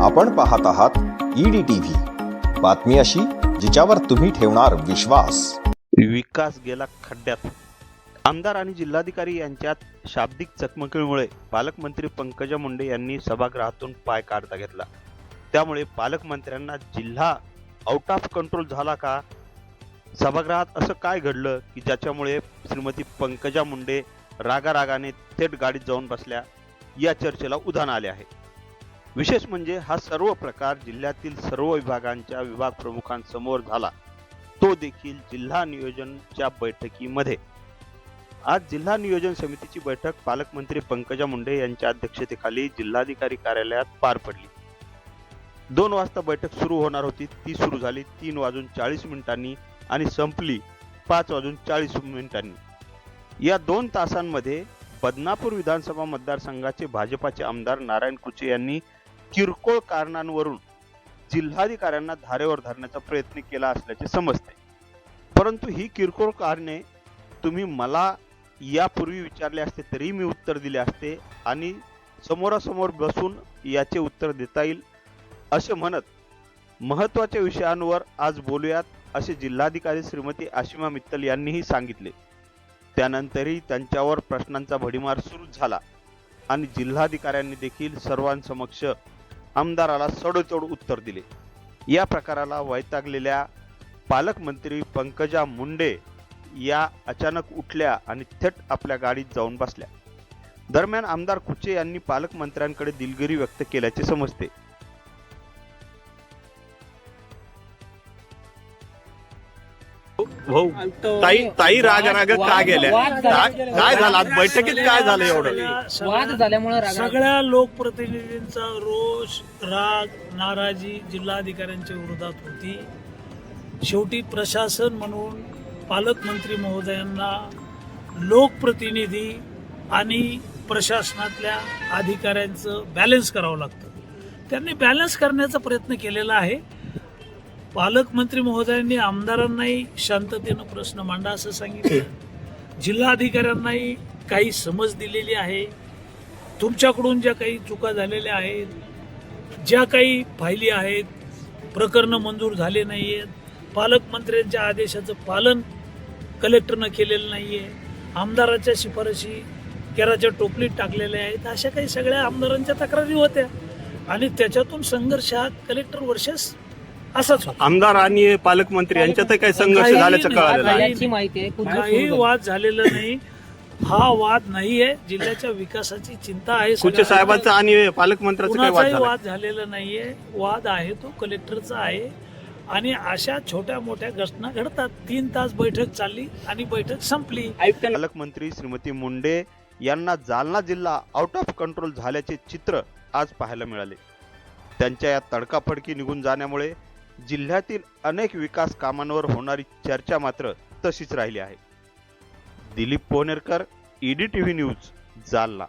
आपण पाहत आहात EDTV, बातमी अशी जिच्यावर तुम्ही ठेवणार विश्वास। विकास गेला खड्ड्यात। आमदार आणि जिल्हाधिकारी यांच्यात शाब्दिक चकमकीमुळे पालकमंत्री पंकजा मुंडे यांनी सभागृहातून पाय काढता घेतला। त्यामुळे पालकमंत्र्यांना जिल्हा आउट ऑफ कंट्रोल झाला का? सभागृहात असं काय घडलं की ज्याच्यामुळे श्रीमती पंकजा मुंडे रागारागाने थेट गाडीत जाऊन बसल्या, या चर्चेला उधाण आले आहे। विशेष म्हणजे हा सर्व प्रकार जिल्ह्यातील सर्व विभागांच्या विभाग प्रमुखांसमोर झाला, तो देखील जिल्हा नियोजनच्या बैठकीमध्ये। आज जिल्हा नियोजन समितीची बैठक पालकमंत्री पंकजा मुंडे यांच्या अध्यक्षतेखाली जिल्हाधिकारी कार्यालयात पार पडली। 2 वाजता बैठक सुरू होणार होती, ती सुरू झाली 3:40 आणि संपली 5:40। या 2 तासांमध्ये बदनापूर विधानसभा मतदारसंघाचे भाजपाचे आमदार नारायण कुचे यांनी किरकोळ कारणांवरून जिल्हाधिकाऱ्यांना धारेवर धरण्याचा प्रयत्न केला असल्याचे समजते। परंतु ही किरकोळ कारणे तुम्ही मला यापूर्वी विचारले असते तरी मी उत्तर दिले असते आणि समोरासमोर बसून याचे उत्तर देता येईल असे म्हणत महत्त्वाच्या विषयांवर आज बोलूयात असे जिल्हाधिकारी श्रीमती आशिमा मित्तल यांनीही सांगितले। त्यानंतरही त्यांच्यावर प्रश्नांचा भडीमार सुरू झाला आणि जिल्हाधिकाऱ्यांनी देखील सर्वांसमक्ष आमदाराला सडोतोड उत्तर दिले। या प्रकाराला वैतागलेल्या पालकमंत्री पंकजा मुंडे या अचानक उठल्या आणि थेट आपल्या गाडीत जाऊन बसल्या। दरम्यान आमदार कुचे यांनी पालकमंत्र्यांकडे दिलगिरी व्यक्त केल्याचे समजते। ताई राग का गेल्या? काय झालं आज बैठकीत? काय झालं एवढं वाद झाल्यामुळे सगळ्या लोकप्रतिनिधींचा रोष, राग, नाराजी जिल्हाधिकाऱ्यांच्या विरोधात होती। शेवटी प्रशासन म्हणून पालकमंत्री महोदयांना लोकप्रतिनिधी आणि प्रशासनातल्या अधिकाऱ्यांचं बॅलन्स करावं लागतं। त्यांनी बॅलन्स करण्याचा प्रयत्न केलेला आहे। पालकमंत्री महोदयांनी आमदारांनाही शांततेनं प्रश्न मांडा असं सांगितलं। जिल्हाधिकाऱ्यांनाही काही समज दिलेली आहे। तुमच्याकडून ज्या काही चुका झालेल्या आहेत, ज्या काही फायली आहेत, प्रकरणं मंजूर झाले नाही आहेत, पालकमंत्र्यांच्या आदेशाचं पालन कलेक्टरनं केलेलं नाही आहे, आमदाराच्या शिफारशी केराच्या टोपलीत टाकलेल्या आहेत, अशा काही सगळ्या आमदारांच्या तक्रारी होत्या आणि त्याच्यातून संघर्ष हा कलेक्टर वर्षास असाच होता। आमदार आणि पालकमंत्री यांच्यात काही संघर्ष झाल्याचं कळालं? काही वाद झालेला नाही, हा वाद नाहीये। जिल्ह्याच्या विकासाची चिंता आहे। कुचे साहेबांचा आणि पालकमंत्र्यांचा काही वाद झालेला नाहीये। वाद आहे तो कलेक्टरचा आहे आणि अशा छोट्या मोठ्या घटना घडतात। 3 तास बैठक चालली आणि बैठक संपली। पालकमंत्री श्रीमती मुंडे यांना जालना जिल्हा आउट ऑफ कंट्रोल झाल्याचे चित्र आज पाहायला मिळाले। त्यांच्या या तडकाफडकी निघून जाण्यामुळे जिल्ह्यातील अनेक विकास कामांवर होणारी चर्चा मात्र तशीच राहिली आहे। Dilip Pohnerkar, EDTV news, Jalna.